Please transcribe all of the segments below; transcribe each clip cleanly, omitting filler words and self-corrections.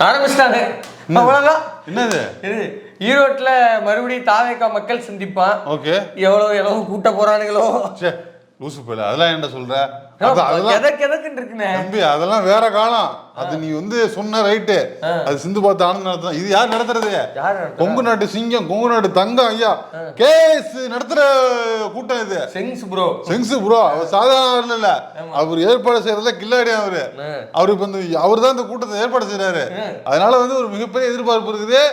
ஆரம்பிச்சிட்டாங்க. அவ்வளவுதான். என்னது இது ஈரோட்ல மறுபடியும் தாவேக்கா மக்கள் சந்திப்பான். ஓகே. எவ்வளவு கூட்ட போறானுங்களோ. லூசு போயில அதெல்லாம் என்ன சொல்ற? தம்பி அதெல்லாம் வேற காலம். அது நீ வந்து சொன்ன ரைட்டு. அது சிந்து பார்த்து ஆனந்த் நடத்தும். இது யார் நடத்துறது? கொங்கு நாட்டு சிங்கம், கொங்கு நாட்டு தங்கம் ஐயா கேஸ் நடத்துற கூட்டம் இது. செங்ஸ் ப்ரோ அவர் சாதாரண இல்ல. அவர் ஏற்பாடு செய்யறதுல கில்லாடி அவரு இப்ப அவர் தான் இந்த கூட்டத்தை ஏற்பாடு செய்யறாரு. அதனால வந்து ஒரு மிகப்பெரிய எதிர்பார்ப்பு இருக்குது.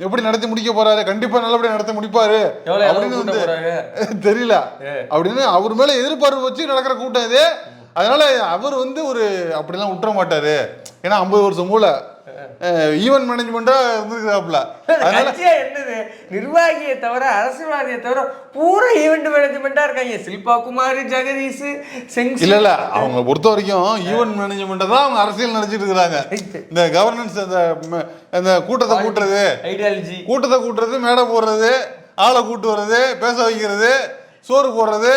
எப்படி நடத்தி முடிக்க போறாரு? கண்டிப்பா நல்லபடியா நடத்தி முடிப்பாரு அப்படின்னு வந்து தெரியல அப்படின்னு அவர் மேல எதிர்பார்ப்பு வச்சு நடக்கிற கூட்டம் இது. அதனால அவர் வந்து ஒரு அப்படிலாம் விட்டுற மாட்டாரு. ஏன்னா 50 வருஷம் மூல ஈவென்ட் மேனேஜ்மெண்டா இருந்திருக்கிறாப்ல. என்னது நிர்வாகியை தவிர அரசியல்வாதியை தவிர பூரா ஈவென்ட் மேனேஜ்மெண்டா இருக்காங்க. சில்பா குமார், ஜெகதீஷ், செங்ஸ். இல்ல அவங்க பொறுத்த வரைக்கும் ஈவென்ட் மேனேஜ்மெண்ட் தான் அவங்க அரசியல் நினைச்சிட்டு இருக்காங்க. இந்த கவர்னன்ஸ் அந்த கூட்டத்தை கூட்டுறது, ஐடியாலஜி கூட்டத்தை கூட்டுறது, மேடை போடுறது, ஆளை கூட்டு வர்றது, பேச வைக்கிறது, சோறு போடுறது,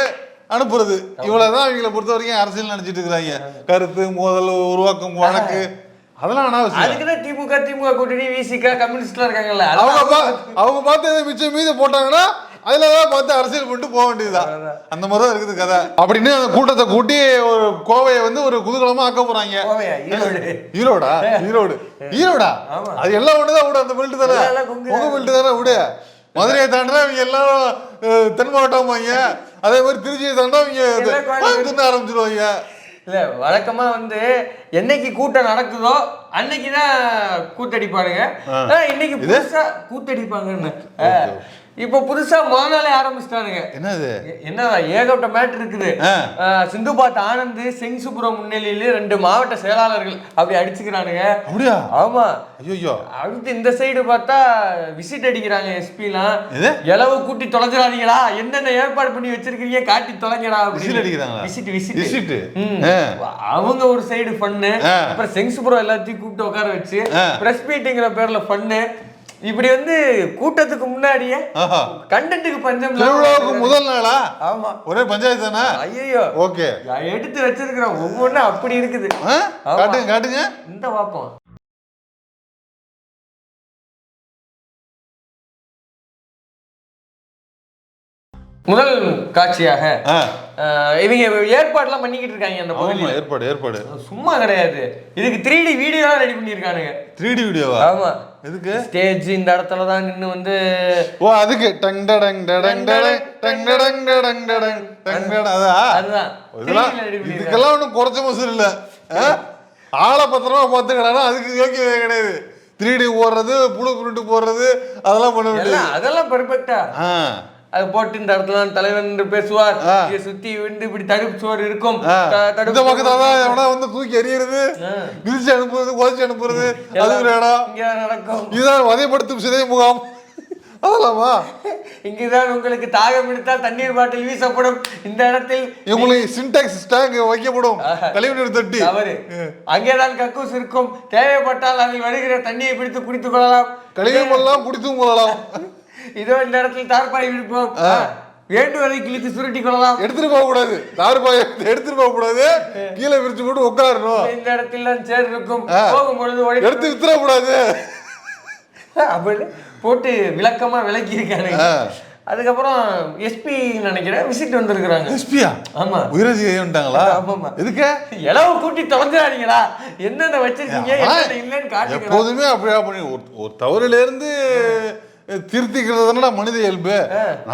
அனுப்புறது, இவ்வளவுதான் அவங்களை பொறுத்த வரைக்கும் அரசியல் நினைச்சிட்டு இருக்கிறாங்க. கருத்து மோதல் உருவாக்கும் வழக்கு அதெல்லாம் அதுக்குதான் திமுக கூட்டணி விசிக கம்யூனிஸ்ட்லாம் இருக்காங்கல்ல. அவங்க பார்த்து மிச்சம் மீது போட்டாங்கன்னா அதுலதான் பார்த்து அரசியல் பண்ணிட்டு போக வேண்டியதுதான். அந்த மாதிரிதான் இருக்குது கதை. அப்படின்னு அந்த கூட்டத்தை கூட்டி ஒரு கோவையை வந்து ஒரு குதூகலமா ஆக்க போறாங்க. ஈரோடா அது எல்லாம் ஒண்ணுதான் விடு. அந்த பெல்ட் தானே உங்க பெல்ட் தானே விடு. மதுரையை தாண்டா இவங்க எல்லாரும் தென் மாவட்டம் வாங்க. அதே மாதிரி திருச்சியை தாண்டா இவங்க ஆரம்பிச்சிருவாங்க. இல்ல வழக்கமா வந்து என்னைக்கு கூட்டம் நடக்குதோ அன்னைக்குதான் கூத்தடிப்பானுங்க. இன்னைக்கு புதுசா கூத்தடிப்பாங்கன்னு இப்ப புதுசா முதல் நாளே ஆரம்பிச்சிட்டானுங்க. என்னடா ஏகப்பட்ட மேட்டர் இருக்குது. சிந்து பார்த்து ஆனந்த், செங்சுபுரம் முன்னிலையில 2 மாவட்ட செயலாளர்கள் அப்படி அடிச்சுக்கிறானுங்க. ஆமா. அடுத்து இந்த சைடு பார்த்தா விசிட் அடிக்கிறாங்க. எஸ்பிலாம் எளவு கூட்டி தொலைஞ்சிடாதீங்களா, என்னென்ன ஏற்பாடு பண்ணி வச்சிருக்கீங்க காட்டி தொலைங்கடா விசிட். அவங்க ஒரு சைடு பண்ணு. அப்புறம் செங்சுபுரம் எல்லாத்தையும் கூப்பிட்டு உட்கார வச்சு பிரஸ் மீட்டிங்கிற பேர்ல பண்ணு. இப்படி வந்து கூட்டத்துக்கு முன்னாடியே கண்டென்ட்டுக்கு பஞ்சம். முதல் நாளா? ஆமா, ஒரே பஞ்சாயத்து தானே. ஐயோ ஓகே எடுத்து வச்சிருக்கிறோம் ஒவ்வொன்றும் அப்படி இருக்குது. காட்டுங்க இந்த பாப்போம். முதல் காட்சியாக இவங்க ஏற்பாடுலாம் பண்ணிக்கிட்டு இருக்காங்க. அந்த பகுதியில் ஏற்பாடு சும்மா கிடையாது. இதுக்கு 3D வீடியோ ரெடி பண்ணிருக்கானுங்க. 3D வீடியோவா? ஆமா. எதுக்கு? ஸ்டேஜ் இந்த இடத்துல தான் நின்னு வந்து அதுக்கு டங் டடங் டடங் டடங் டங் டடங் டடங் டடங் டங் டடங் அதுதான். இதுக்கெல்லாம் ஒன்றும் குறைச்ச மசூர் இல்ல. ஆளை பத்திரமா பார்த்துக்கிறானா அதுக்கு யோக்கியவே கிடையாது. 3D போடுறது, புழு புருட்டு போடுறது அதெல்லாம் பண்ண வேண்டியது. அதெல்லாம் பெர்ஃபெக்ட்டா அது போட்டு இந்த இடத்துல தலைவன் பேசுவார். சுத்தி வந்து இப்படி தடுப்பு சுவர் இருக்கும். இந்த பக்கத்துல வந்து தூக்கி எறியறது, கிழிச்சு அனுப்புறது, உதச்சி அனுப்புறது, அது ஒரு இடம் இங்க நடக்கும். இதுதான் வதைப்படுத்தும் சிதை முகாம். அதலாமா இங்குதான் உங்களுக்கு தாகம் எடுத்தால் தண்ணீர் பாட்டில் வீசப்படும். இந்த இடத்தில் உங்களுக்கு சின்டாக்ஸ் ஸ்டாக் வைக்கப்படும். கழிவுநீர் தொட்டி அவரு அங்கேதான் கக்கூஸ் இருக்கும். தேவைப்பட்டால் அதில் வருகிற தண்ணியை பிடித்து குடித்துக் கொள்ளலாம். கழிவுலாம் குடித்தும் கொள்ளலாம். இதோ இந்த இடத்தில் தார்பாய் விடுப்போம். வேண்டுவதை கிழித்து சுருட்டி கொள்ளலாம். எடுத்துட்டு போக கூடாது. தார்பாய் எடுத்துட்டு போக கூடாது. கீழே விரிச்சு போட்டு உட்காரணும். இந்த இடத்துல சேர் இருக்கும். போகும்பொழுது எடுத்து வித்துற கூடாது. அப்படி போட்டு விளக்கமா விளக்கி இருக்காரு. அதுக்கப்புறம் எஸ்பி நினைக்கிறேன் விசிட் வந்திருக்கிறாங்க. எஸ்பியா? ஆமா. உயிரதிகாரிட்டாங்களா? ஆமாமா. எதுக்கு? எளவு கூட்டி தொலைஞ்சிடாதீங்களா, என்னென்ன வச்சிருக்கீங்க என்னென்ன இல்லைன்னு காட்டுங்க. எப்போதுமே அப்படியா பண்ணி ஒரு தவறுல இருந்து திருத்திக்கிறதுனா மனித இயல்பு.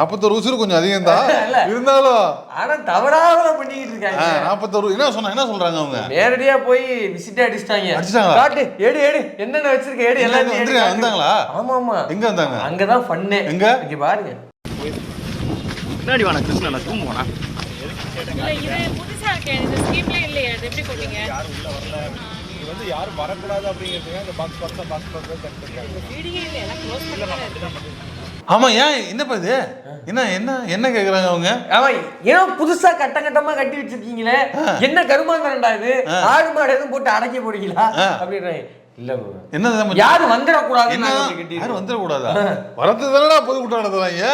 41 உசுறு கொஞ்சம் அதிகம் தான் இருந்தாலும் ஆனா தவறாக பண்ணிக்கிட்டு இருக்காங்க. 41 என்ன சொல்றாங்க அவங்க? நேரடியா போய் விசிட் அடிச்சிட்டாங்க. காட்டு எடு என்னென்ன வச்சிருக்க எடு எல்லாத்தையும் வந்தாங்களா? ஆமா ஆமா. எங்க வந்தாங்க? அங்கதான் ஃபன்னு. எங்க இங்க பாருங்க. முன்னாடி வாடா கிருஷ்ணா தூங்க போனா. இது புதுசா இருக்கே, இந்த ஸ்கீம்ல இல்லையே, அது எப்படி போட்டீங்க? யாரும் உள்ள வரல, இது வந்து யாரும் வரக்கூடாது அப்படிங்கிறதுக்கு அந்த பாக்ஸ் கட்டுறாங்க. வீடியோ இல்ல, எல்லாம் க்ளோஸ் பண்ணிட்டாங்க. ஆமா. ஏன் என்னப்பா இது? என்ன கேக்குறாங்க அவங்க? ஆமா, ஏன்னா புதுசா கட்டமா கட்டி வச்சிருக்கீங்களே, என்ன கருமாந்தரண்டா இது? ஆடு மாடு எதுவும் போட்டு அடைக்க போறீங்களா அப்படின்றாங்க. இல்ல என்ன யாரும் வந்துடக்கூடாது. யாரும் வந்துடக்கூடாதா? வரது தானடா பொதுக்கூட்டம் நடத்துறாங்க.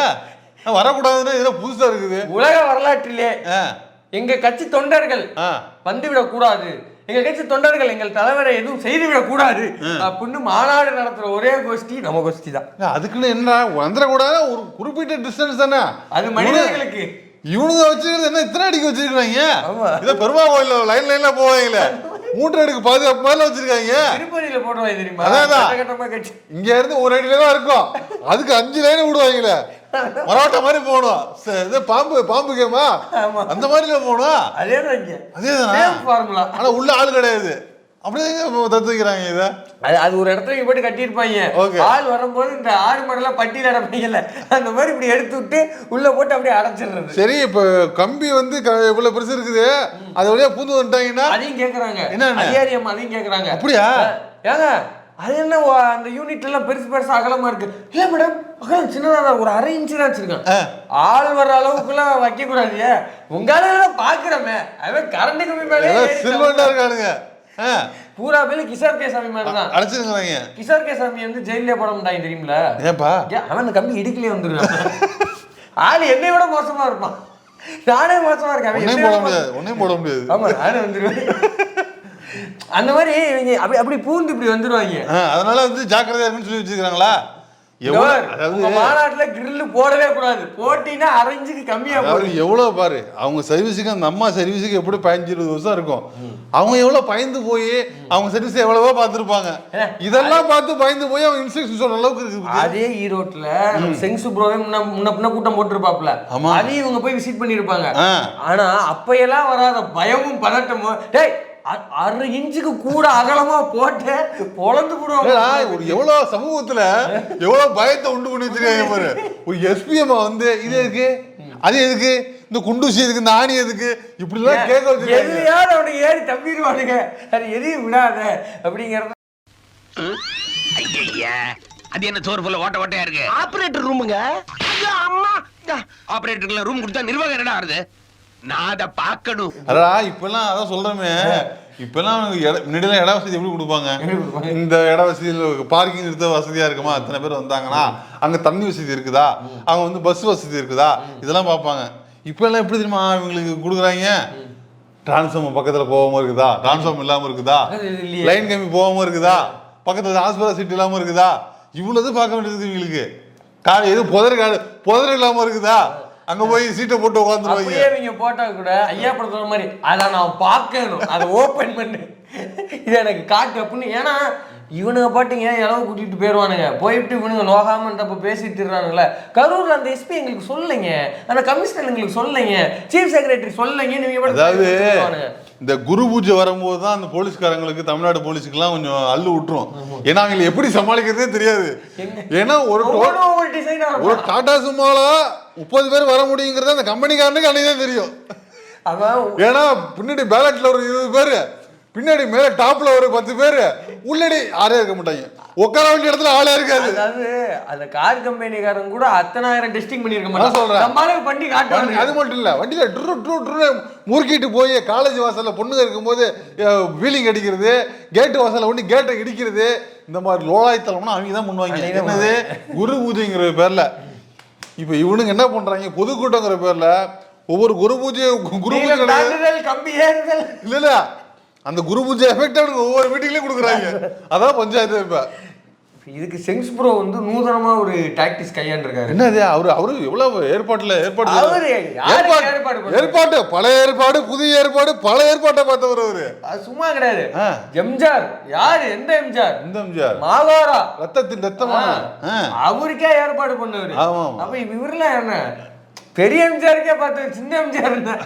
வரக்கூடாதுன்னா இதெல்லாம் புதுசா இருக்குது. உலக வரலாற்றிலே எங்க கட்சி தொண்டர்கள் வந்துவிடக் கூடாது, எங்க கட்சி தொண்டர்கள் எங்கள் தலைவரை எதுவும் செய்துவிடக் கூடாது அப்படின்னு மாநாடு நடத்துற ஒரே கோஷ்டி நம்ம கோஷ்டி தான். அதுக்குன்னு என்ன வந்துடக்கூடாது, ஒரு குறிப்பிட்ட டிஸ்டன்ஸ் தானே அது மனிதர்களுக்கு. இவனுங்க வச்சிருக்கிறது என்ன இத்தனை அடிக்க வச்சிருக்காங்க? இதை பெருமா கோயில லைன்ல போவாங்களே, மூட்டை அடிக்கு பாதுகாப்பு மேல வச்சிருக்காங்க. திருப்பதியில போடுவாங்க தெரியுமா? அதான் இங்க இருந்து ஒரு அடியில தான் இருக்கும், அதுக்கு 5 லைன் விடுவாங்களே, மராட்டா மாதிரி போகணும். பாம்பு கேமா அந்த மாதிரில போகணும். அதேதான். ஆனா உள்ள ஆளு கிடையாது, அப்படியே தத்துக்கிறாங்க. இதை அது ஒரு இடத்துல போட்டு கட்டியிருப்பாங்க. ஆள் வரும்போது இந்த 6 மடலாம் பட்டியல் அடைப்பீங்கல்ல, அந்த மாதிரி இப்படி எடுத்து விட்டு உள்ள போட்டு அப்படியே அடைச்சிடுறது. சரி, இப்ப கம்பி வந்து இவ்வளவு பெருசு இருக்குது, அது வழியா பூந்து வந்துட்டாங்கன்னா அதையும் கேக்குறாங்க. என்ன அதையும் கேக்குறாங்க. அப்படியா? ஏங்க அது என்ன அந்த யூனிட் எல்லாம் பெருசு அகலமா இருக்கு? இல்ல மேடம், அகலம் சின்னதா ஒரு 1/2 இன்ச்சு தான் வச்சிருக்கேன். ஆள் வர்ற அளவுக்கு எல்லாம் வைக்க கூடாது. உங்களால பாக்குறமே அவன் கரண்ட் கம்பி மேலே சில்வண்டா இருக்கானுங்க. பூரா பேரு கிஷோர் கே சாமி மாதிரி தான் அழைச்சிருக்காங்க. கிஷோர் கே சாமி வந்து ஜெயிலே போட மாட்டாங்க தெரியுமில? ஏப்பா அவன் அந்த கம்பி இடுக்கிலே வந்துருக்கான். ஆள் என்னை விட மோசமா இருப்பான், நானே மோசமா இருக்கேன். ஒன்னையும் போட முடியாது. ஆமா, நானே வந்துருவேன். அந்த மாதிரி இவங்க அப்படி பூந்து இப்படி வந்துருவாங்க. அதனால வந்து ஜாக்கிரதையா இருக்குன்னு சொல்லி வச்சிருக்காங்களா? மாநாட்டுல கிரில் போடவே கூடாது, போட்டினா 1/2 இன்ச்சுக்கு கம்மியா போகும். எவ்வளவு பாரு, அவங்க சர்வீஸுக்கு அந்த அம்மா சர்வீஸுக்கு எப்படி 15-20 வருஷம் இருக்கும். அவங்க எவ்வளவு பயந்து போய் அவங்க சர்வீஸ் எவ்வளவோ பார்த்துருப்பாங்க. இதெல்லாம் பார்த்து பயந்து போய் அவங்க இன்ஸ்ட்ரக்ஷன் சொல்ற அளவுக்கு இருக்கு. அதே ஈரோட்ல செங்சு ப்ரோவே முன்ன கூட்டம் போட்டுருப்பாப்ல, அதையும் இவங்க போய் விசிட் பண்ணிருப்பாங்க. ஆனா அப்பையெல்லாம் வராத பயமும் பதட்டமும், டேய் 1/2 இன்ச்சுக்கு கூட அகலமா போட்டு பொழந்து போடுவாங்க. ஒரு எவ்வளவு சமூகத்துல எவ்வளவு பயத்தை உண்டு பண்ணி வச்சிருக்காங்க பாரு. ஒரு எஸ்பிஎம் வந்து இது எதுக்கு, அது எதுக்கு, இந்த குண்டூசி எதுக்கு, இந்த ஆணி எதுக்கு, இப்படி எல்லாம் கேட்க வச்சிருக்காங்க. எதுலையாவது அவனுக்கு ஏறி தம்பிடுவானுங்க, அது எதையும் விடாத அப்படிங்கறது. அது என்ன சோறு போல ஓட்டையா இருக்கு? ஆபரேட்டர் ரூமுங்க. அம்மா, ஆபரேட்டருக்கு ரூம் கொடுத்தா நிர்வாகம் என்னடா ஆகுது? நான் அதை பார்க்கணும். அதான் இப்பெல்லாம் அதான் சொல்றேமே, இப்பெல்லாம் முன்னாடியெல்லாம் இட வசதி எப்படி கொடுப்பாங்க? இந்த இட வசதியில் பார்க்கிங் நிறுத்த வசதியா இருக்குமா, அத்தனை பேர் வந்தாங்கன்னா அங்க தண்ணி வசதி இருக்குதா, அவங்க வந்து பஸ் வசதி இருக்குதா, இதெல்லாம் பார்ப்பாங்க. இப்ப எல்லாம் எப்படி தெரியுமா இவங்களுக்கு கொடுக்குறாங்க? டிரான்ஸ்ஃபார்மர் பக்கத்துல போகாம இருக்குதா, டிரான்ஸ்ஃபார்மர் இல்லாம இருக்குதா, லைன் கம்பி போகாம இருக்குதா, பக்கத்துல ஹாஸ்பிட்டல் சீட் இல்லாம இருக்குதா, இவ்வளவு பார்க்க வேண்டியது இவங்களுக்கு. காடு எது புதர் இல்லாம இருக்குதா, அங்க போய் சீட்டை போட்டு உட்காந்துருவாங்க. நீங்க போட்டா கூட ஐயா படத்துல மாதிரி அதை நான் பார்க்கணும், அதை ஓபன் பண்ணு, இது எனக்கு காட்டு அப்படின்னு. ஏன்னா இவனுங்க பாட்டிங்க இளவு கூட்டிட்டு போயிடுவானுங்க, போயிட்டு இவனுங்க நோகாமன்றப்ப பேசிட்டு இருக்கானுங்களே. கரூர்ல அந்த எஸ்பி எங்களுக்கு சொல்லலைங்க, அந்த கமிஷனர் எங்களுக்கு சொல்லலைங்க, சீஃப் செக்ரட்டரி சொல்லலைங்க. அதாவது இந்த குரு பூஜை வரும்போது தான் அந்த போலீஸ்காரங்களுக்கு, தமிழ்நாடு போலீஸுக்கெல்லாம் கொஞ்சம் அள்ளு விட்டுரும். ஏன்னா அவங்களை எப்படி சமாளிக்கிறதே தெரியாது. ஏன்னா ஒரு டாடா சுமால 30 பேர் வர முடியுங்கிறது அந்த கம்பெனிக்காரனுக்கு அன்னைக்கு தான் தெரியும். ஏன்னா பின்னாடி பேலட்ல ஒரு 20 பேரு, பின்னாடி மேல டாப்ல ஒரு 10 பேரு, உள்ளடி ஆளே இருக்க மாட்டாங்க. உட்கார வேண்டிய இடத்துல ஆளே இருக்காது. அதாவது அந்த கார் கம்பெனிக்காரங்க கூட அத்தனாயிரம் டெஸ்டிங் பண்ணிருக்க மாட்டாங்க. சொல்றேன் நம்மளே பண்ணி காட்டுவாங்க. அது மட்டும் இல்ல, வண்டியில ட்ரு முறுக்கிட்டு போய் காலேஜ் வாசல்ல பொண்ணுங்க இருக்கும்போது வீலிங் அடிக்கிறது, கேட்டு வாசல்ல ஒண்ணு கேட்டை இடிக்கிறது, இந்த மாதிரி லோலாய்த்தலம்னா அவங்க தான் பண்ணுவாங்க. என்னது குரு பூஜைங்கிற பேர்ல. இப்ப இவனுங்க என்ன பண்றாங்க, பொதுக்கூட்டங்கிற பேர்ல ஒவ்வொரு குரு பூஜை கம்பி ஏறுதல் இல்ல, அந்த குரு பூஜை எஃபெக்ட் அவனுக்கு ஒவ்வொரு வீட்டுக்குள்ளேயும் கொடுக்குறாங்க. அதான் பஞ்சாயத்து. இப்ப இதுக்கு செங்ஸ் ப்ரோ வந்து நூதனமா ஒரு டாக்டிக்ஸ் கையாண்டிருக்காரு. என்னது அவரு எவ்வளவு ஏற்பாடு பழைய ஏற்பாடு, புதிய ஏற்பாடு, பல ஏற்பாட்டை பார்த்தவர் அவரு. சும்மா கிடையாது. எம்ஜிஆர் யாரு? எந்த எம்ஜிஆர்? இந்த எம்ஜிஆர் மாலோரா ரத்தத்தின் ரத்தமா அவருக்கே ஏற்பாடு பண்ணவரு. அப்ப இவரெல்லாம் என்ன பெரிய எம்ஜிஆருக்கே பார்த்து சின்ன எம்ஜிஆர் என்ன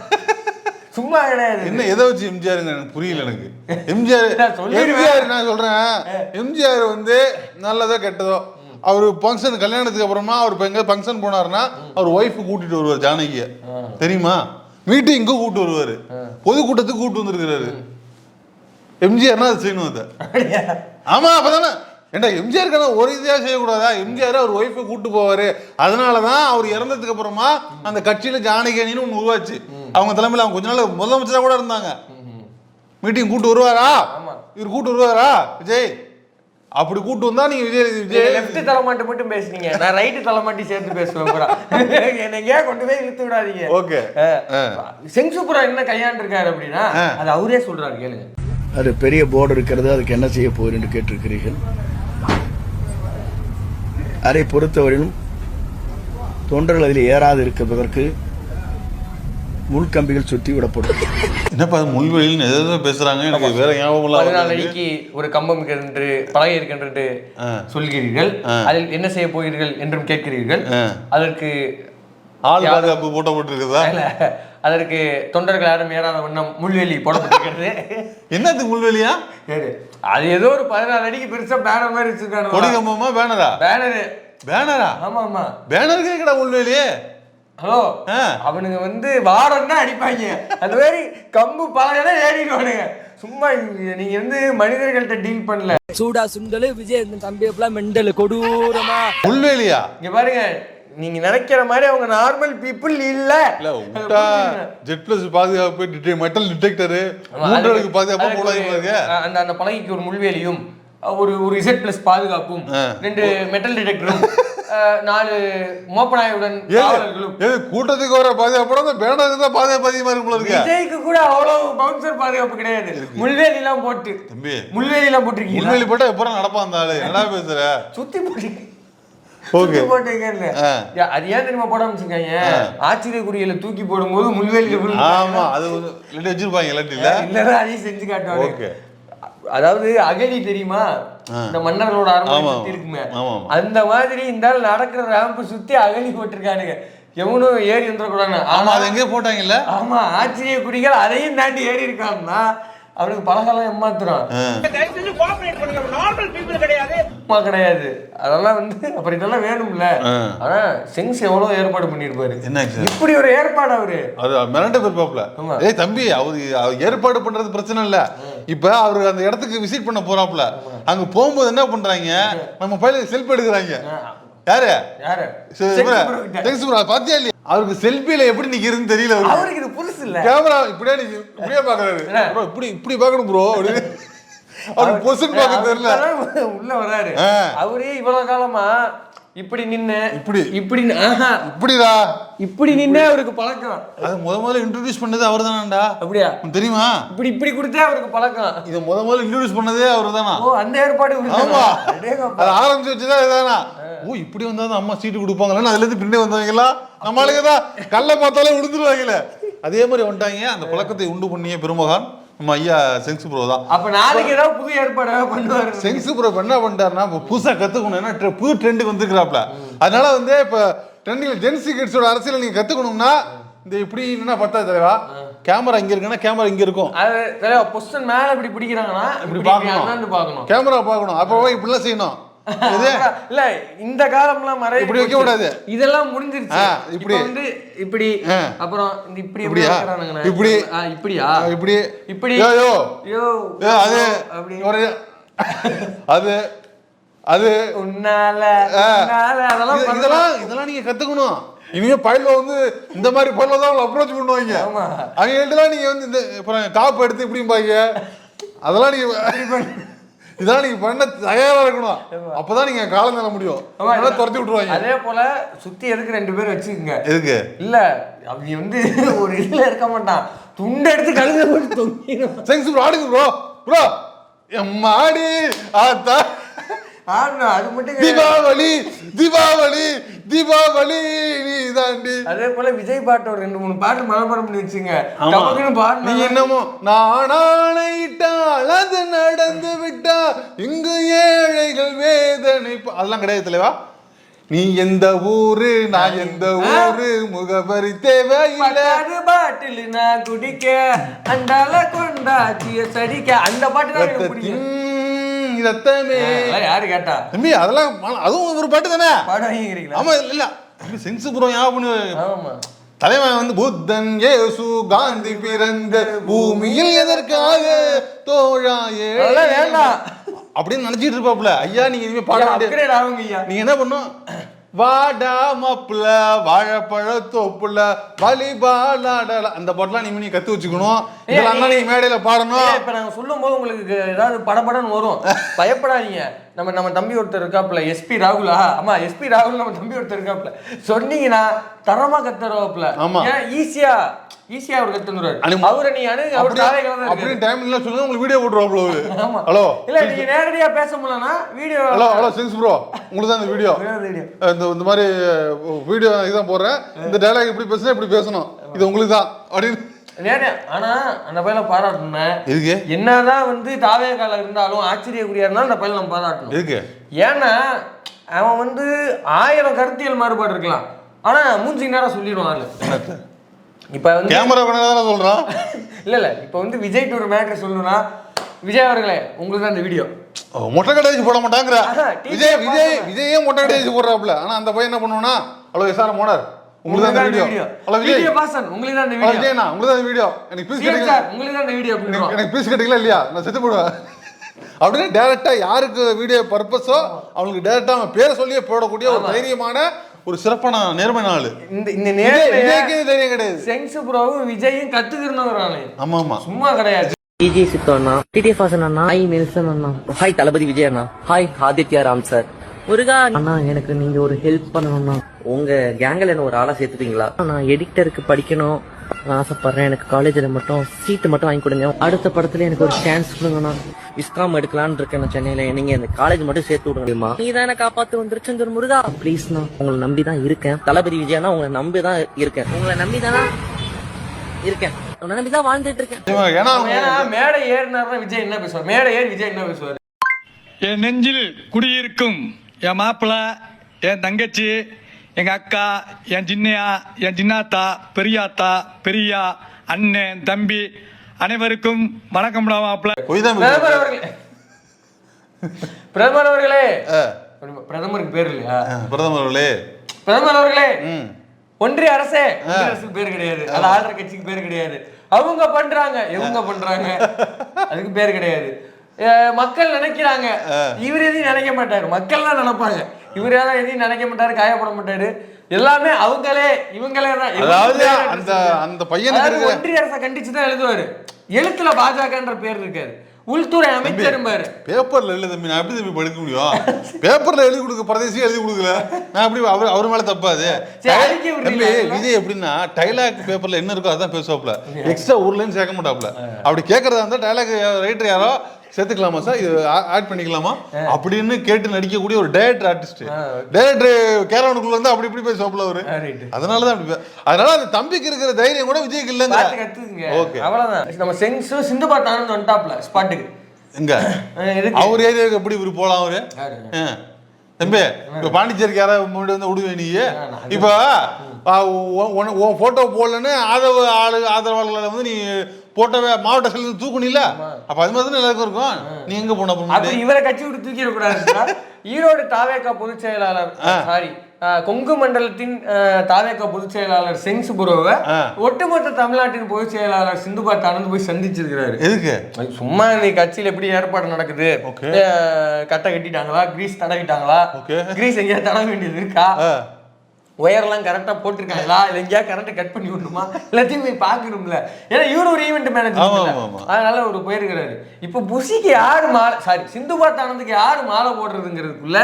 சும்மா கிடையாது. என்ன எதை வச்சு எம்ஜிஆருங்க எனக்கு புரியல. எனக்கு எம்ஜிஆர் நான் சொல்றேன், எம்ஜிஆர் வந்து நல்லதோ கெட்டதோ, அவரு ஃபங்க்ஷன் கல்யாணத்துக்கு அப்புறமா அவர் எங்க ஃபங்க்ஷன் போனாருன்னா அவர் ஒய்ஃப் கூட்டிட்டு வருவார், ஜானகிய தெரியுமா, மீட்டிங்கு கூட்டு வருவாரு, பொதுக்கூட்டத்துக்கு கூட்டு வந்திருக்கிறாரு. எம்ஜிஆர்னா அது செய்யணும் அதை. ஆமா அப்பதானே. ஏண்டா எம்ஜிஆருக்கான ஒரு இதையா செய்யக்கூடாதா? எம்ஜிஆர் அவர் ஒய்ஃபை கூட்டு போவாரு. அதனாலதான் அவர் இறந்ததுக்கு அப்புறமா அந்த கட்சியில ஜானகின்னு ஒண்ணு உருவாச்சு. அவங்க தலைமையில அவங்க கொஞ்ச நாள் முதலமைச்சரா கூட இருந்தாங்க. மீட்டிங் கூட்டு வருவாரா, இவர் கூட்டு வருவாரா விஜய்? அப்படி கூட்டு வந்தா நீங்க விஜய் லெஃப்ட் தலைமாட்டு மட்டும் பேசுறீங்க, நான் ரைட்டு தலைமாட்டி சேர்த்து பேசுவேன். என்னைக்கே கொண்டு போய் இழுத்து விடாதீங்க. ஓகே. செங்சுப்புரா என்ன கையாண்டு இருக்காரு அப்படின்னா அது அவரே சொல்றாரு, கேளுங்க. அது பெரிய போர்டு இருக்கிறது, அதுக்கு என்ன செய்ய போகிறேன் என்று கேட்டிருக்கிறீர்கள். அதை பொறுத்தவரையிலும் தொண்டர்கள் அதில் ஏறாது இருப்பதற்கு முள்கம்பிகள் சுற்றி விடப்படும். என்னப்பா முள்வெளியில் எதோ பேசுறாங்க, எனக்கு வேற ஞாபகம் 14 அடிக்கு ஒரு கம்பம் என்று பலகை இருக்கின்றது சொல்கிறீர்கள். அதில் என்ன செய்ய போகிறீர்கள் என்றும் கேட்கிறீர்கள். அதற்கு ஆள் பாதுகாப்பு போட்டப்பட்டிருக்குதா? அதற்கு தொண்டர்கள் யாரும் ஏறாத வண்ணம் முள்வேலி போடப்பட்டிருக்கிறது. என்னது முள்வேலியா? அது ஏதோ ஒரு 14 அடிக்கு பெருசா பேனர் மாதிரி வச்சிருக்காங்க. கொடி கம்பமா பேனரா? பேனரா? ஆமா ஆமா, பேனர் கேக்கடா முள்வேலியே. ஹலோ, அவனுங்க வந்து வாரம் தான் அடிப்பாங்க, அந்த மாதிரி கம்பு பலகை ஏறிடுவானுங்க. சும்மா நீங்க வந்து மனிதர்கள்ட்ட டீல் பண்ணல. சூடா சுண்டலு விஜய் தம்பி மெண்டல் கொடூரமா முள்வேலியா? இங்க பாருங்க, நீங்க நினைக்கிற மாதிரி அவங்க நார்மல் பீப்புள் இல்ல. ஜெட் பிளஸ் பாதுகாப்பு, மெட்டல் டிடெக்டர், மூன்றடுக்கு பாதுகாப்பு போடுவாங்க. அந்த பலகைக்கு ஒரு முள்வேலியும் ஒரு Z பிளஸ் பாதுகாப்பும் 2 மெட்டல் டிடெக்டரும் 4 மோப்பனாயுடன் கூட்டத்துக்கு வர பாதுகாப்பு அந்த பேனருக்கு தான் பாதுகாப்பு அதிகமா இருக்கு போல இருக்கு. விஜய்க்கு கூட அவ்வளவு பவுன்சர் பாதுகாப்பு கிடையாது. முள்வேலி எல்லாம் போட்டு முள்வேலி எல்லாம் போட்டிருக்கீங்க. முள்வேலி போட்டா எப்பறம் நடப்பான் அந்த ஆளு? என்ன பேசுற? சுத்தி போட்டு ஓகே போட்டீங்க. அது ஏன் தெரியுமா போடாம வச்சிருக்காங்க? ஆச்சரியக்குறியில தூக்கி போடும்போது முள்வேலி. ஆமா, அது வச்சிருப்பாங்க இல்லாட்டில இல்லன்னா அதையும் செஞ்சு காட்டுவாங்க. அதாவது அகழி தெரியுமா, இந்த மன்னர்களோட அரண்மனை சுத்தி இருக்குமே, அந்த மாதிரி இந்த நடக்கிற ரேம்பு சுத்தி அகழி போட்டிருக்கானுங்க. எவனும் ஏறி வந்துடக்கூடாது. ஆமா, அது எங்கேயே போட்டாங்கல்ல. ஆமா, ஆச்சரிய குடிகள் அதையும் தாண்டி ஏறி இருக்கான்னா அவனுக்கு பழகெல்லாம் ஏமாத்துறான். கிடையாது அதெல்லாம் வந்து அப்புறம் இதெல்லாம் வேணும்ல. ஆனா செங்ஸ் எவ்வளவு ஏற்பாடு பண்ணிருப்பாரு. என்ன இப்படி ஒரு ஏற்பாடு அவரு அது மிரண்ட பெருப்பாப்ல. ஏய் தம்பி, அவரு ஏற்பாடு பண்றது பிரச்சனை இல்ல. இப்ப அவரு அந்த இடத்துக்கு விசிட் பண்ண போறாப்ல, அங்க போகும்போது என்ன பண்றாங்க, நம்ம பையில செல்ஃபி எடுக்கிறாங்க. யாரு பாத்தியா இல்லையா? அவருக்கு செல்ஃபில எப்படி நிக்கிறதுன்னு தெரியல. அவருக்கு இது புதுசு இல்ல. கேமரா இப்படியே பாக்குறாரு. இப்படி பாக்கணும் ப்ரோ அப்படின்னு. அவருக்கு பொசிஷன் பார்க்க தெரியல. உள்ள வராரு அவரே. இவ்வளவு காலமா இப்படி நின்னு இப்படிடா இப்படி நின்னே அவருக்கு பழக்கம். அது முதல்ல இன்ட்ரோடியூஸ் பண்ணது அவர்தானாண்டா. அப்படியா? தெரியுமா? இப்படி கொடுத்தே அவருக்கு பழக்கம். இத முதல்ல இன்ட்ரோடியூஸ் பண்ணதே அவர்தானா? ஓ, அந்த ஏற்பாடு. ஆமா, அது ஆரம்பிச்சு வச்சதா இதுதானா? ஓ, இப்படி வந்தாதான் அம்மா சீட்டு கொடுப்பாங்களா? அதுல இருந்து பின்னே வந்தவங்களா நம்மளுக்கு தான் கல்ல பார்த்தாலே விழுந்துருவாங்களே. அதே மாதிரி வந்துட்டாங்க. அந்த பழக்கத்தை உண்டு பண்ணிய பெருமகான் நம்ம ஐயா செங்ஸ் ப்ரோ தான். அப்ப நாளைக்கு ஏதாவது புது ஏற்பாடு பண்ணுவாரு. செங்ஸ் ப்ரோ என்ன பண்ணிட்டாருன்னா, புதுசா கத்துக்கணும். ஏன்னா புது ட்ரெண்டுக்கு வந்துக்கிறாப்ல. அதனால வந்து இப்ப ட்ரெண்டிங்ல ஜென்சி கிட்ஸோட அரசியல் நீங்க கத்துக்கணும்னா இந்த இப்படி என்ன பத்தாது தலைவா. கேமரா இங்க இருக்குன்னா கேமரா இங்க இருக்கும். அது தலைவா பொசிஷன் மேல இப்படி பிடிக்கிறாங்கன்னா இப்படி பார்க்கணும். கேமரா பார்க்கணும். அப்போ இப்படிலாம் செய்யணும். இல்ல இந்த காலம்லாம் மறை இப்படி வைக்க கூடாது. இதெல்லாம் முடிஞ்சிருச்சு. இப்படி வந்து இப்படி அப்புறம் இந்த இப்படி இப்படியா இப்படி இப்படியா இப்படி இப்படி யோ அது அப்படி ஒரு அது அது உன்னால இதெல்லாம் நீங்க கத்துக்கணும். இனிமே பைல வந்து இந்த மாதிரி பைல தான் அப்ரோச் பண்ணுவாங்க. அவங்கள்ட்டலாம் நீங்க வந்து இந்த டாப் எடுத்து இப்படி பாங்க. அதெல்லாம் நீங்க இதெல்லாம் நீங்க பண்ண தயாரா இருக்கணும். அப்பதான் நீங்க காலம் தர முடியும். துரத்தி விட்டுருவாங்க. அதே போல சுத்தி எதுக்கு 2 பேர் வச்சுக்கோங்க. எதுக்கு இல்ல, அவங்க வந்து ஒரு இதுல இருக்க மாட்டான். துண்டு எடுத்து கழுத போட்டு தொங்கிடும். செங்ஸ் ப்ரோ ஆடுங்க ப்ரோ. ப்ரோ எம்மாடி ஆத்தா ஆடுனா அது மட்டும். தீபாவளி தீபாவளி தீபாவளி நீ தாண்டி. அதே போல விஜய் பாட்டு ஒரு 2-3 பாட்டு மனப்பாடம் பண்ணி வச்சுங்க. நீங்க என்னமோ நானாயிட்டால் அது நடந்து விட்டா இங்கு ஏழைகள் வேதனை அதெல்லாம் கிடையாது தலைவா. நீ எந்த ஊரு நான் எந்த ஊரு முகவரி தேவையில்லை. பாட்டில் நான் குடிக்க அண்டால கொண்டாச்சிய சடிக்க அந்த பாட்டு தான் எனக்கு பிடிக்கும். ரத்தமே யாரு கேட்டா தம்பி? அதெல்லாம் அதுவும் ஒரு பாட்டு தானே. பாடம் வாங்கிக்கிறீங்களா? ஆமா இல்ல செங்ஸ் ப்ரோ தலைவன் வந்து புத்தன் இயேசு காந்தி பிறந்த பூமியில் எதற்காக தோழாயே வேண்டாம் அப்படின்னு நினைச்சிட்டு இருப்பாப்ல. ஐயா நீங்க இனிமே பாட நீங்க என்ன பண்ணும், வாடா மாப்புல வாழைப்பழ தோப்புல வழிபாடாடல அந்த பாட்டெல்லாம் நீங்க கத்து வச்சுக்கணும். இதெல்லாம் நீங்க மேடையில பாடணும். இப்ப நாங்க சொல்லும் போது உங்களுக்கு ஏதாவது படபடன்னு வரும். பயப்படாதீங்க. நம்ம தம்பி ஒருத்தர் இருக்காப்புல எஸ்பி ராகுலா, ஆமா எஸ்பி ராகுல் நம்ம தம்பி ஒருத்தர் இருக்காப்புல, சொன்னீங்கன்னா தரமா கத்துறவாப்புல. ஏன் ஈஸியா அவர் கத்துறாரு. அவரை நீ அணுகு, அவர் அப்படி டைம் இல்ல சொல்லுங்க, உங்களுக்கு வீடியோ போட்டுருவாப்ல அவரு. ஆமா ஹலோ இல்ல நீங்க நேரடியா பேச முடியலனா வீடியோ. ஹலோ சிங்ஸ் ப்ரோ, உங்களுக்கு தான் இந்த வீடியோ இந்த மாதிரி வீடியோ இதான் போடுறேன், இந்த டயலாக் இப்படி பேசுனா இப்படி பேசணும், இது உங்களுக்கு தான் அப்படின்னு. ஆனா அந்த பையனை பாராட்டணும். என்னதான் வந்து தாவேகால இருந்தாலும் ஆச்சரியக்குரியா இருந்தாலும் அந்த பையனை நம்ம பாராட்டணும். ஏன்னா அவன் வந்து 1000 கருத்தியல் மாறுபாடு இருக்கலாம், ஆனா மூஞ்சி நேரம் சொல்லிடுவான். இப்ப வந்து கேமரா பண்ண சொல்றான். இல்ல இப்ப வந்து விஜய் ஒரு மேட்டர் சொல்லணும்னா, விஜய் அவர்களே உங்களுக்கு தான் இந்த வீடியோ மொட்டை கடைச்சு போட மாட்டாங்கிற விஜயே மொட்டை கடைச்சு போடுறாப்புல. ஆனா அந்த பையன் என்ன பண்ணுவானா, ஹலோ எஸ்ஆர் மோனர் உங்களுக்கு தான் இந்த வீடியோ, ஹலோ விஜய் பாசன் உங்களுக்கு தான் இந்த வீடியோ, விஜய்னா உங்களுக்கு தான் இந்த வீடியோ, எனக்கு பீஸ் கட்டிங்களா, உங்களுக்கு தான் இந்த வீடியோ, எனக்கு பீஸ் கட்டிங்களா இல்லையா, நான் செத்து போடுவேன் அப்படின்னு டைரக்டா யாருக்கு வீடியோ பர்பஸோ அவங்களுக்கு டைரக்டா அவன் பேரை சொல்லியே போடக்கூடிய ஒரு தைரியமான ஒரு சிறப்பான நேர்மையான ஆளு. இந்த நேர்மைக்கு தைரியம் கிடையாது. செங்ஸ் ப்ரோவும் விஜயும் கத்துக்கிறவங்க. ஆமா ஆமா சும்மா கிடையாது. டிஜி சித்து அண்ணா, டிடிஎஃப் வாசன் அண்ணா, ஹாய் நெல்சன் அண்ணா, ஹாய் தளபதி விஜய் அண்ணா, ஹாய் ஆதித்யா ராம் சார், முருகா அண்ணா எனக்கு நீங்க ஒரு ஹெல்ப் பண்ணணும்னா உங்க கேங்கில் என்ன ஒரு ஆளா சேர்த்துப்பீங்களா? நான் எடிட்டருக்கு படிக்கணும் நான் ஆசைப்படுறேன், எனக்கு காலேஜில் மட்டும் சீட்டு மட்டும் வாங்கி கொடுங்க, அடுத்த படத்துல எனக்கு ஒரு சான்ஸ் கொடுங்கண்ணா, விஸ்காம் எடுக்கலான்னு இருக்கேன் சென்னையில, நீங்க இந்த காலேஜ் மட்டும் சேர்த்து விட முடியுமா? நீ தான் என்ன காப்பாத்து வந்துருச்சு முருகா ப்ளீஸ்ண்ணா, உங்களை நம்பி தான் இருக்கேன். தளபதி விஜயனா உங்களை நம்பி தான் இருக்கேன், உங்களை நம்பி தானா இருக்கேன், உங்களை நம்பி தான் வாழ்ந்துட்டு இருக்கேன். ஏன்னா மேடை ஏறினார்னா விஜய் என்ன பேசுவார், மேடை ஏறி விஜய் என்ன பேசுவார்? என் நெஞ்சில் குடியிருக்கும் என் மாப்பிள்ளை, என் தங்கச்சி, எங்க அக்கா, என் சின்னையா, என் சின்னாத்தா, பெரியாத்தா, பெரியா, அண்ணன், தம்பி அனைவருக்கும் வணக்கம் மாப்பிள்ளை. பிரதமர் அவர்களே, பிரதமருக்கு பேர் இல்லையா? பிரதமர் அவர்களே, ஒன்றிய அரசே, அரசுக்கு பேர் கிடையாது, அது ஆளுற கட்சிக்கு பேர் கிடையாது, அவங்க பண்றாங்க இவங்க பண்றாங்க அதுக்கு பேர் கிடையாது. மக்கள் நினைக்கிறாங்க, இவர் எதையும் நினைக்க மாட்டாரு, மக்கள் தான் நினைப்பாங்க. இவர் ஏதாவது எதையும் நினைக்க மாட்டாரு, காயப்பட மாட்டாரு, எல்லாமே அவங்களே இவங்களே தான். அந்த பையனுக்கு ஒன்றிய அரசை கண்டிச்சுதான் எழுதுவாரு, எழுத்துல பாஜகன்ற பேர் இருக்காரு, உள்துறை அமைச்சர் பாரு. பேப்பர்ல எழுத தம்பி, நான் எப்படி தம்பி படிக்க முடியும்? பேப்பர்ல எழுதி கொடுக்க பிரதேசியம் எழுதி கொடுக்கல, நான் எப்படி அவர் மேல தப்பாது? விஜய் எப்படின்னா டைலாக் பேப்பர்ல என்ன இருக்கோ அதான் பேசுவாப்ல, எக்ஸ்ட்ரா ஒரு லைன் சேர்க்க மாட்டாப்ல. அப்படி கேட்கறதா இருந்தா டைலாக் ரைட்டர் யாரோ சேர்த்துக்கலாமா சார், இது ஆட் பண்ணிக்கலாமா அப்படின்னு கேட்டு நடிக்கக்கூடிய ஒரு டைரக்டர் ஆர்டிஸ்ட். டைரக்டர் கேரவனுக்குள்ள வந்து அப்படி இப்படி பேசுவாப்ல அவரு, அதனாலதான் அப்படி. அதனால அந்த தம்பிக்கு இருக்கிற தைரியம் கூட விஜய்க்கு இல்லைங்க. ஓகே அவ்வளவுதான். நம்ம செங்ஸ் சிந்து பாத் ஆனந்த் வந்துட்டாப்ல ஸ்பாட்டுக்கு. எங்க அவர் ஏரியாவுக்கு எப்படி இவரு போலாம் அவரு? தம்பி இப்ப பாண்டிச்சேரிக்கு யாராவது முன்னாடி வந்து விடுவே நீ? இப்ப போட்டோ போடலன்னு ஆதரவாளர்களை வந்து நீ போட்டோவை மாவட்ட செயலர் தூக்கணில, அப்ப அது மாதிரி தான் எல்லாருக்கும் இருக்கும். நீ எங்க போன இவரை கட்சி விட்டு தூக்கிட கூடாது. ஈரோடு தாவேகா பொதுச் செயலாளர், சாரி கொங்கு மண்டலத்தின் தாவேகா பொதுச் செயலாளர் செங்ஸ் புரோவை ஒட்டுமொத்த தமிழ்நாட்டின் பொதுச் செயலாளர் சிந்து பாத் ஆனந்த் போய் சந்திச்சிருக்கிறாரு. எதுக்கு? சும்மா நீ கட்சியில எப்படி ஏற்பாடு நடக்குது, கட்டை கட்டிட்டாங்களா, கிரீஸ் தடவிட்டாங்களா, கிரீஸ் எங்கேயா தடவ வேண்டியது இருக்கா, ஒயர்லாம் கரெக்டா போட்டிருக்காங்களா, இல்ல எங்கேயா கரெக்டா கட் பண்ணி விட்டுருமா, எல்லாத்தையும் போய் பாக்கணும்ல. ஏன்னா இவரு ஒரு ஈவெண்ட் மேனேஜர், அதனால ஒரு போயிருக்கிறாரு. இப்ப புஷிக்கு யாரு மாலை, சாரி சிந்து பாத் ஆனந்துக்கு யாரு மாலை போடுறதுங்கிறதுக்குள்ள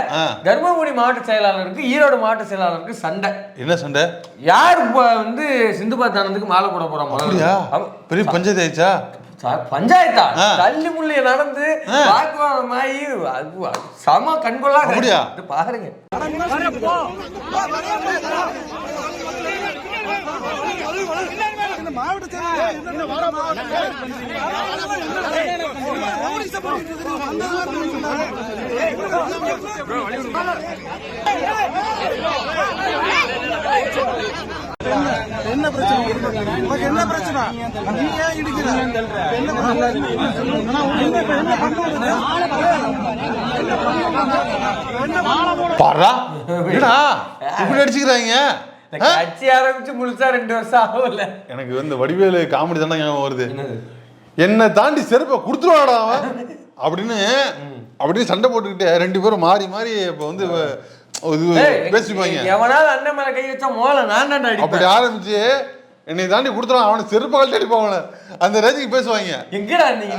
தர்மபுரி மாவட்ட செயலாளருக்கு ஈரோடு மாவட்ட செயலாளருக்கு சண்டை. என்ன சண்டை? யாரு வந்து சிந்து பாத் ஆனந்துக்கு மாலை போட போறாங்க? பெரிய பஞ்சாயத்து ஆயிடுச்சா? பஞ்சாயத்தா தள்ளி முள்ளிய நடந்து வாக்குவாதமாயி சம கண்கொள்ளா பாருங்க. என்ன பிரச்சனை? உனக்கு என்ன பிரச்சனை? நீ ஏன் இடிக்கிற? கட்சி ஆரம்பிச்சு முழுசா 2 வருஷம் ஆகல. எனக்கு வந்து வடிவேலு காமெடி தானே ஞாபகம் வருது. என்ன தாண்டி செருப்பை கொடுத்துருவாடா அவன் அப்படின்னு சண்டை போட்டுக்கிட்டு 2 பேரும் மாறி மாறி இப்ப வந்து பேசிப்பாங்க. எவனால அண்ணன் மேல கை வச்சா மோல நான் தான் அடிப்பேன். அப்படி ஆரம்பிச்சு என்னை தாண்டி கொடுத்துருவான், அவனை செருப்பு கழட்டி அடிப்பான், அந்த ரேஞ்சுக்கு பேசுவாங்க. எங்கடா நீங்க?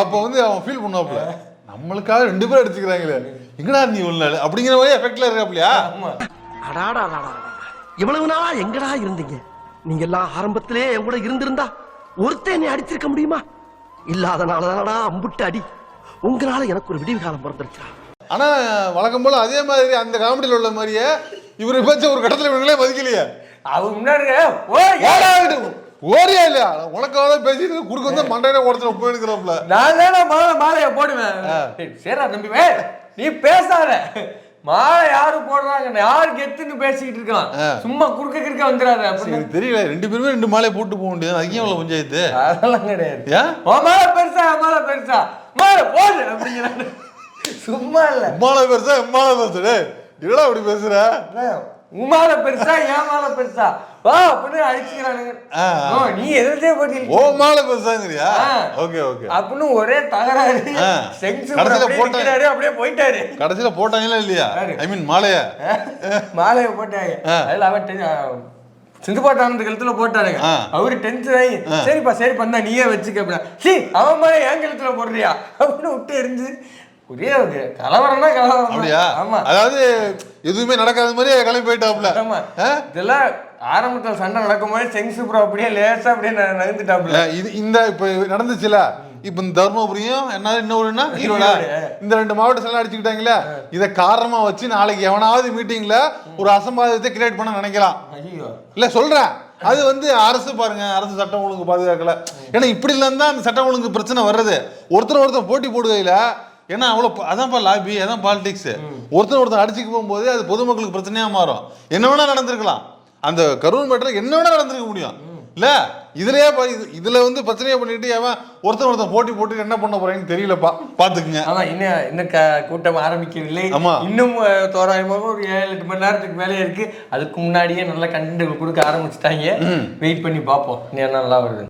அப்ப வந்து அவன் ஃபீல் பண்ணுவாப்ல, நம்மளுக்காக 2 பேரும் அடிச்சுக்கிறாங்களே, எங்கடா நீ உள்ள அப்படிங்கிற மாதிரி எஃபெக்ட்ல இருக்காப்லையா? அடாடா இவ்வளவு நாளா எங்கடா இருந்தீங்க? நீங்க எல்லாம் ஆரம்பத்திலே என் கூட இருந்திருந்தா ஒருத்தன் நீ அடிச்சிருக்க முடியுமா? இல்லாதனாலதானடா அம்புட்டு அடி. உங்களால எனக்கு ஒரு விடிவு காலம் பிறந்துருச்சா? ஆனா வழக்கம் போல அதே மாதிரி அந்த காமெடியில் உள்ள மாதிரியே இவரு பேச்ச ஒரு கட்டத்துல இவங்களே மதிக்கலையே. அவங்க முன்னாடி ஓரியா இல்லையா? உனக்காக பேசிட்டு குறுக்க வந்து மண்டையில உடச்சு போயிருக்கிறோம்ல. நான் தானே மாலையை போடுவேன். சரிடா தம்பி, நீ பேசாத. மாலை யாரு போடுறாங்க, யாரு கெத்துன்னு பேசிக்கிட்டு இருக்கான். சும்மா குறுக்க கிறுக்க வந்துடாத. எனக்கு தெரியல, 2 பேருமே 2 மாலையை போட்டு போக வேண்டியது. அதுக்கே அவ்வளவு பஞ்சாயத்து அதெல்லாம் கிடையாது. மாலை பெருசா மாலை பெருசா மாலை போடு அப்படிங்கிறாங்க. சும்மா இல்ல, மாலை பெருசா மாலை பெருசா இல்லடா அப்படி பேசுற. உமால பெருசா ஏன் மாலை பெருசா வா அப்படின்னு அடிச்சுக்கிறானுங்க. நீ எதிர்த்தே போட்டி ஓ மாலை பெருசாங்கிறியா? ஓகே ஓகே அப்படின்னு ஒரே தகராறு. போட்டாரு அப்படியே போயிட்டாரு. கடைசியில போட்டாங்களா இல்லையா? ஐ மீன் மாலைய போட்டாங்க. அதுல அவன் சிந்து பாட்டானது கழுத்துல போட்டாருங்க. அவரு டென்ஷன் ஆகி சரிப்பா இருந்தா நீயே வச்சுக்க அப்படின்னா, சி அவன் மேலே என் கழுத்துல போடுறியா அப்படின்னு விட்டு எரிஞ்சு ஒரே கலவரம்னா கலவரம். அப்படியா? ஆமா, அதாவது எதுவுமே நடக்காத மாதிரி கிளம்பி போயிட்டாப்ல. ஆமா, இதெல்லாம் ஆரம்பத்தில் சண்டை நடக்கும் போது செங்சுப்ரோ அப்படியே லேசா அப்படியே நகர்ந்துட்டாப்ல. இது இந்த இப்ப நடந்துச்சுல, இப்ப இந்த தர்மபுரியும் என்ன இன்னொருன்னா ஈரோடா, இந்த 2 மாவட்டம் எல்லாம் அடிச்சுக்கிட்டாங்களே, இதை காரணமா வச்சு நாளைக்கு எவனாவது மீட்டிங்ல ஒரு அசம்பாவிதத்தை கிரியேட் பண்ண நினைக்கலாம். இல்ல சொல்றேன், அது வந்து அரசு பாருங்க, அரசு சட்டம் ஒழுங்கு பாதுகாக்கல. ஏன்னா இப்படி இல்லைன்னு தான் அந்த சட்டம் ஒழுங்கு பிரச்சனை வர்றது. ஒருத்தர் போட்டி போடுகையில, ஏன்னா அவ்வளவு அதான்ப்பா லாபி, அதான் பாலிடிக்ஸ். ஒருத்தர் அடிச்சுக்கு போகும்போது அது பொதுமக்களுக்கு பிரச்சனையா மாறும். என்ன வேணா நடந்திருக்கலாம். அந்த கரூர் மேட்டர் என்ன வேணா நடந்திருக்க முடியும் இல்ல? இதுலயே இதுல வந்து பிரச்சனையா பண்ணிட்டு அவன் ஒருத்தர் போட்டி போட்டு என்ன பண்ண போறேன்னு தெரியலப்பா. பாத்துக்குங்க. ஆமா, இன்னும் கூட்டம் ஆரம்பிக்கவில்லை. இன்னும் தோராயமாக ஒரு 7-8 மணி நேரத்துக்கு மேலே இருக்கு. அதுக்கு முன்னாடியே நல்ல கண்டென்ட் கொடுக்க ஆரம்பிச்சுட்டாங்க. வெயிட் பண்ணி பார்ப்போம் என்ன நல்லா வருது.